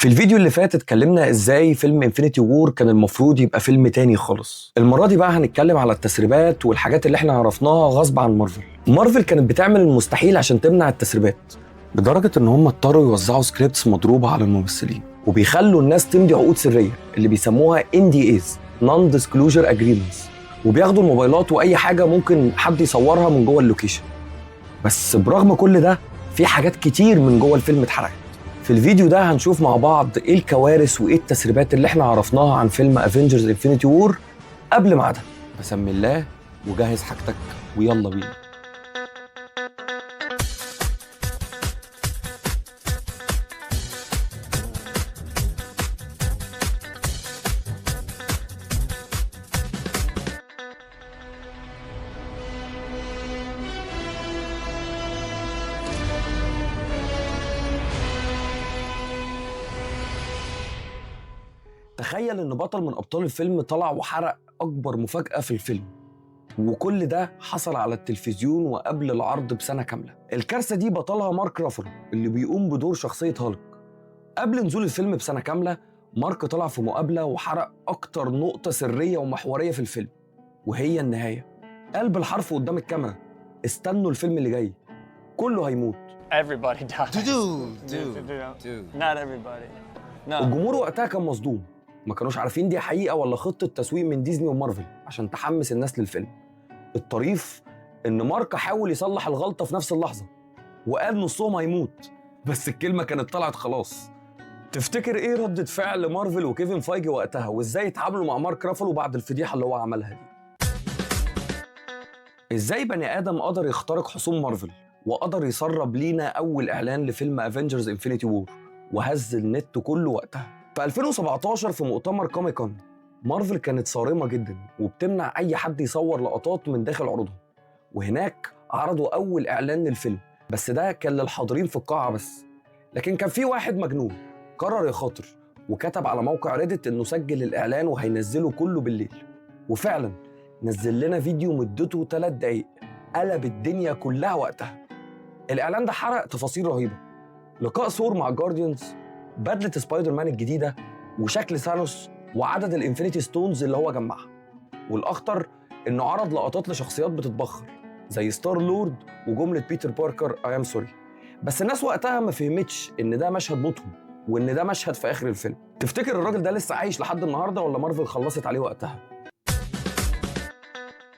في الفيديو اللي فات اتكلمنا ازاي فيلم انفينيتي وور كان المفروض يبقى فيلم تاني خالص. المرة دي بقى هنتكلم على التسريبات والحاجات اللي احنا عرفناها غصب عن مارفل كانت بتعمل المستحيل عشان تمنع التسريبات، لدرجة ان هم اضطروا يوزعوا سكريبتس مضروبة على الممثلين، وبيخلوا الناس تمضي عقود سرية اللي بيسموها NDAs Non Disclosure Agreements، وبياخدوا الموبايلات واي حاجة ممكن حد يصورها من جوه اللوكيشن. بس برغم كل ده في حاجات كتير من جوه الفيلم اتحرقت. في الفيديو ده هنشوف مع بعض ايه الكوارث وايه التسريبات اللي احنا عرفناها عن فيلم افنجرز انفينيتي وور قبل ميعادها. بسم الله وجهز حاجتك ويلا بينا. تخيل ان بطل من ابطال الفيلم طلع وحرق اكبر مفاجأة في الفيلم، وكل ده حصل على التلفزيون وقبل العرض بسنة كاملة. الكارثة دي بطلها مارك رافالو اللي بيقوم بدور شخصية هالك. قبل نزول الفيلم بسنة كاملة مارك طلع في مقابلة وحرق اكتر نقطة سرية ومحورية في الفيلم، وهي النهاية. قال بالحرف قدام الكاميرا: استنوا الفيلم اللي جاي، كله هيموت. Everybody dies. Dude. Not everybody. No. الجمهور وقتها كان مصدوم، ما كانوش عارفين دي حقيقة ولا خطة تسويق من ديزني ومارفل عشان تحمس الناس للفيلم. الطريف إن مارك حاول يصلح الغلطة في نفس اللحظة وقال نصهم هيموت، بس الكلمة كانت طلعت خلاص. تفتكر إيه ردة فعل مارفل وكيفن فايجي وقتها، وإزاي اتعاملوا مع مارك رافالو بعد الفضيحة اللي هو عملها دي؟ إزاي بني آدم قدر يخترق حصون مارفل وقدر يسرب لينا أول إعلان لفيلم افنجرز انفينيتي وور وهز النت كله وقتها؟ في 2017 في مؤتمر كوميكون مارفل كانت صارمة جدا وبتمنع أي حد يصور لقطات من داخل عروضهم، وهناك عرضوا أول إعلان للفيلم، بس ده كان للحاضرين في القاعة بس. لكن كان في واحد مجنون قرر يخاطر وكتب على موقع ريدت إنه سجل الإعلان وهينزله كله بالليل، وفعلا نزل لنا فيديو مدته 3 دقايق قلب الدنيا كلها وقتها. الإعلان ده حرق تفاصيل رهيبة: لقاء ثور مع جارديانز، بدلة سبايدر مان الجديدة، وشكل ثانوس، وعدد الانفينيتي ستونز اللي هو جمعها. والأخطر إنه عرض لقطات لشخصيات بتتبخر زي ستار لورد وجملة بيتر باركر I am sorry. بس الناس وقتها ما فهمتش إن ده مشهد موتهم وإن ده مشهد في آخر الفيلم. تفتكر الراجل ده لسه عايش لحد النهاردة ولا مارفل خلصت عليه وقتها؟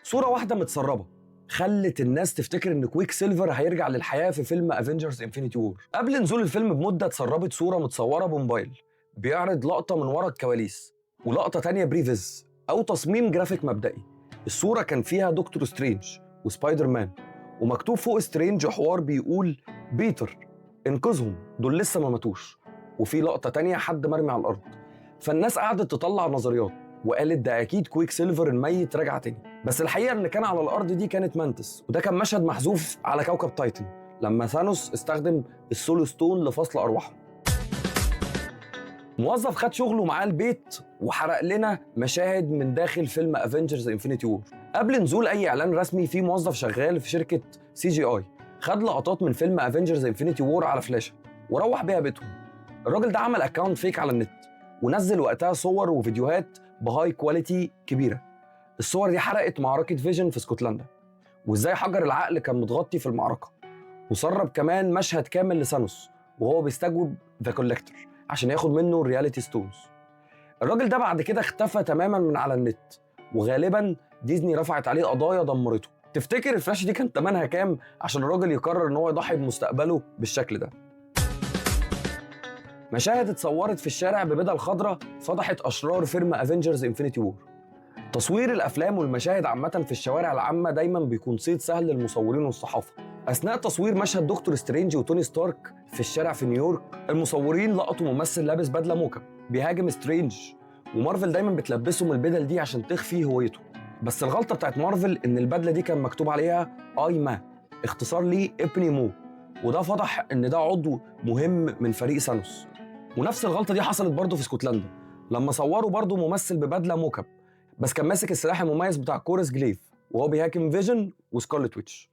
صورة واحدة متسربة خلت الناس تفتكر ان كويك سيلفر هيرجع للحياة في فيلم افنجرز انفينيتي وور. قبل نزول الفيلم بمدة اتسربت صورة متصورة بموبايل بيعرض لقطة من ورا الكواليس، ولقطة تانية بريفيز أو تصميم جرافيك مبدئي. الصورة كان فيها دكتور سترينج وسبايدر مان، ومكتوب فوق سترينج حوار بيقول بيتر انقذهم دول لسه ما ماتوش، وفي لقطة تانية حد مرمي على الأرض. فالناس قعدت تطلع نظريات وقالت ده أكيد كويك سيلفر الميت رجع تاني، بس الحقيقة إن كان على الأرض دي كانت مانتس، وده كان مشهد محذوف على كوكب تايتن لما ثانوس استخدم السولو ستون لفصل أرواحهم. موظف خد شغله معاه البيت وحرق لنا مشاهد من داخل فيلم افنجرز انفينيتي وور. قبل نزول أي إعلان رسمي في موظف شغال في شركة CGI خد لقطات من فيلم افنجرز انفينيتي وور على فلاشة وروح بيها بيتهم. الراجل ده عمل أكاونت فيك على النت ونزل وقتها صور وفيديوهات بهاي كواليتي كبيرة. الصور دي حرقت معركة فيجن في اسكتلندا، وازاي حجر العقل كان متغطي في المعركة، وسرب كمان مشهد كامل لثانوس وهو بيستجوب ذا كولكتور عشان ياخد منه الرياليتي ستونز. الراجل ده بعد كده اختفى تماما من على النت، وغالبا ديزني رفعت عليه قضايا دمرته. تفتكر الفلاش دي كان ثمنها كام عشان الراجل يقرر ان هو يضحي بمستقبله بالشكل ده؟ مشاهد اتصورت في الشارع ببدل خضراء فضحت أشرار فيلم افنجرز انفينيتي وور. تصوير الأفلام والمشاهد عامة في الشوارع العامة دايما بيكون صيد سهل للمصورين والصحافة. أثناء تصوير مشهد دكتور سترينج وتوني ستارك في الشارع في نيويورك، المصورين لقطوا ممثل لابس بدلة موكب بيهاجم سترينج، ومارفل دايما بتلبسهم البدل دي عشان تخفي هويته. بس الغلطة بتاعت مارفل إن البدلة دي كان مكتوب عليها آي ما، اختصار ليه ابني مو، وده فضح إن ده عضو مهم من فريق ثانوس. ونفس الغلطة دي حصلت برضه في اسكتلندا لما صوروا برضه ممثل ببدلة موكب بس كان ماسك السلاح المميز بتاع كورس جليف وهو بيهاجم فيجن وسكارلت ويتش.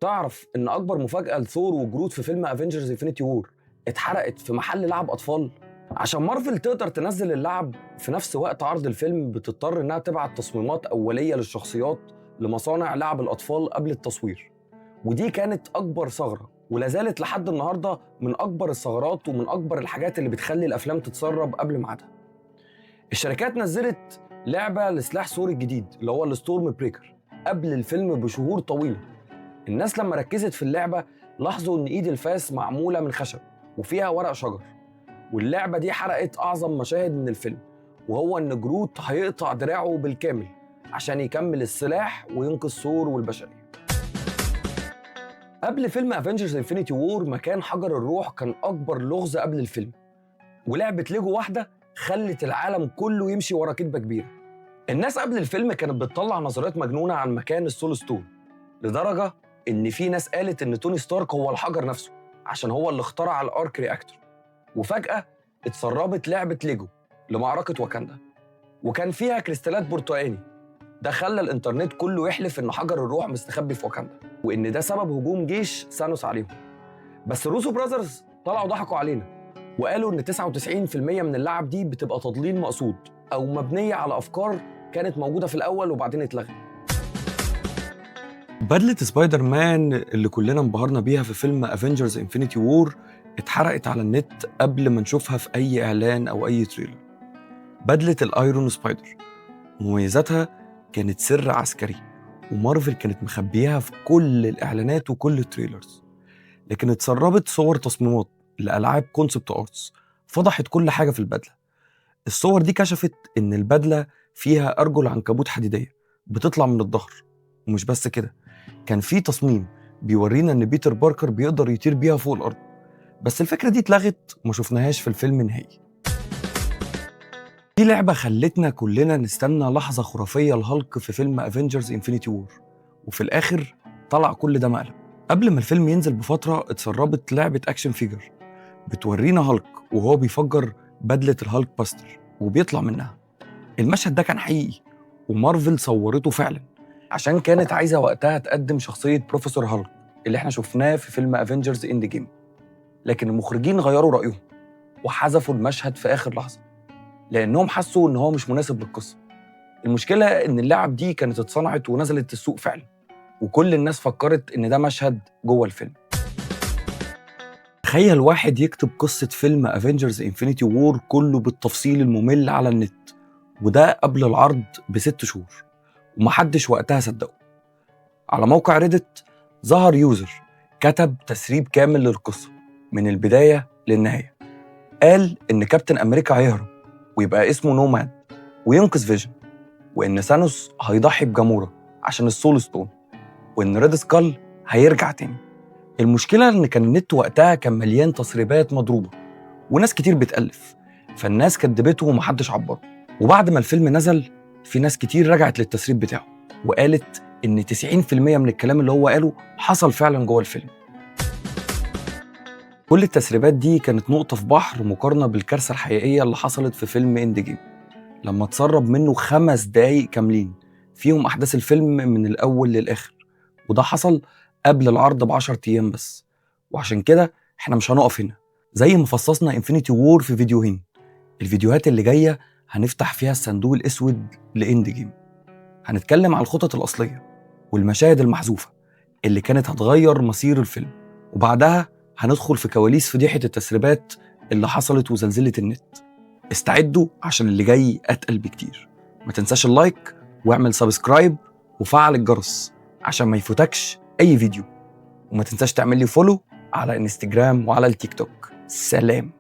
تعرف ان اكبر مفاجأة لثور وجروت في فيلم افنجرز انفينيتي وور اتحرقت في محل لعب أطفال. عشان مارفل تقدر تنزل اللعب في نفس وقت عرض الفيلم بتضطر إنها تبعت تصميمات أولية للشخصيات لمصانع لعب الأطفال قبل التصوير، ودي كانت أكبر ثغرة ولازالت لحد النهاردة من أكبر الثغرات ومن أكبر الحاجات اللي بتخلي الأفلام تتسرب قبل ميعادها. الشركات نزلت لعبة لسلاح ثور الجديد اللي هو الستورم بريكر قبل الفيلم بشهور طويلة. الناس لما ركزت في اللعبة لاحظوا إن إيد الفاس معمولة من خشب وفيها ورق شجر، واللعبة دي حرقت أعظم مشاهد من الفيلم، وهو إن جروت هيقطع دراعه بالكامل عشان يكمل السلاح وينقذ ثور والبشرية. قبل فيلم افنجرز انفينيتي وور مكان حجر الروح كان أكبر لغز قبل الفيلم، ولعبة ليجو واحدة خلت العالم كله يمشي ورا كدبة كبيرة. الناس قبل الفيلم كانت بتطلع نظريات مجنونة عن مكان السول ستون، لدرجة إن في ناس قالت إن توني ستارك هو الحجر نفسه عشان هو اللي اخترع الارك رياكتور. وفجأة اتسربت لعبة ليجو لمعركة واكاندا وكان فيها كريستالات برتقاني، ده خلى الانترنت كله يحلف إن حجر الروح مستخبي في واكاندا وإن ده سبب هجوم جيش ثانوس عليهم. بس الروسو براذرز طلعوا ضحكوا علينا وقالوا إن 99% من اللعب دي بتبقى تضليل مقصود أو مبنية على أفكار كانت موجودة في الأول وبعدين اتلغت. بدلة سبايدر مان اللي كلنا انبهرنا بيها في فيلم افنجرز انفينيتي وور اتحرقت على النت قبل ما نشوفها في أي إعلان أو أي تريلر. بدلة الأيرون سبايدر مميزاتها كانت سر عسكري، ومارفل كانت مخبيها في كل الإعلانات وكل التريلرز، لكن اتسربت صور تصميمات لألعاب كونسبت آرتس فضحت كل حاجة في البدلة. الصور دي كشفت إن البدلة فيها أرجل عنكبوت حديدية بتطلع من الظهر، ومش بس كده، كان في تصميم بيورينا إن بيتر باركر بيقدر يطير بيها فوق الأرض، بس الفكرة دي اتلغت وما شفناهاش في الفيلم نهائي. دي لعبة خلتنا كلنا نستنى لحظة خرافية لهالك في فيلم افنجرز انفينيتي وور، وفي الآخر طلع كل ده مقلب. قبل ما الفيلم ينزل بفترة اتسربت لعبة أكشن فيجر بتورينا هالك وهو بيفجر بدلة الهالك باستر وبيطلع منها. المشهد ده كان حقيقي ومارفل صورته فعلا عشان كانت عايزة وقتها تقدم شخصية بروفيسور هالك اللي احنا شفناه في فيلم افنجرز اند جيم، لكن المخرجين غيروا رأيهم وحذفوا المشهد في آخر لحظة لأنهم حسوا إن هو مش مناسب للقصة. المشكلة إن اللعب دي كانت اتصنعت ونزلت السوق فعلا، وكل الناس فكرت إن ده مشهد جوه الفيلم. تخيل واحد يكتب قصة فيلم افنجرز انفينيتي وور كله بالتفصيل الممل على النت، وده قبل العرض ب6 شهور، ومحدش وقتها صدقه. على موقع ريدت ظهر يوزر كتب تسريب كامل للقصة من البداية للنهاية. قال إن كابتن أمريكا هيهرب ويبقى اسمه نوماد وينقذ فيجن، وإن ثانوس هيضحي بجامورا عشان السول ستون، وإن ريد سكال هيرجع تاني. المشكلة إن كان النت وقتها كان مليان تسريبات مضروبة وناس كتير بتألف، فالناس كدبته ومحدش عبره. وبعد ما الفيلم نزل في ناس كتير رجعت للتسريب بتاعه وقالت إن 90% من الكلام اللي هو قاله حصل فعلا جوه الفيلم. كل التسريبات دي كانت نقطة في بحر مقارنة بالكارثة الحقيقية اللي حصلت في فيلم اند جيم لما اتسرب منه 5 دقايق كاملين فيهم أحداث الفيلم من الأول للآخر، وده حصل قبل العرض ب10 أيام بس. وعشان كده احنا مش هنقف هنا، زي ما فصصنا انفينيتي وور في فيديوهين، الفيديوهات اللي جاية هنفتح فيها الصندوق الأسود لإند جيم، هنتكلم على الخطط الأصلية والمشاهد المحذوفة اللي كانت هتغير مصير الفيلم، وبعدها هندخل في كواليس فضيحة التسريبات اللي حصلت وزلزلة النت. استعدوا عشان اللي جاي أتقل بكتير. ما تنساش اللايك واعمل سبسكرايب وفعل الجرس عشان ما يفوتكش أي فيديو، وما تنساش تعمل لي فولو على انستجرام وعلى التيك توك. سلام.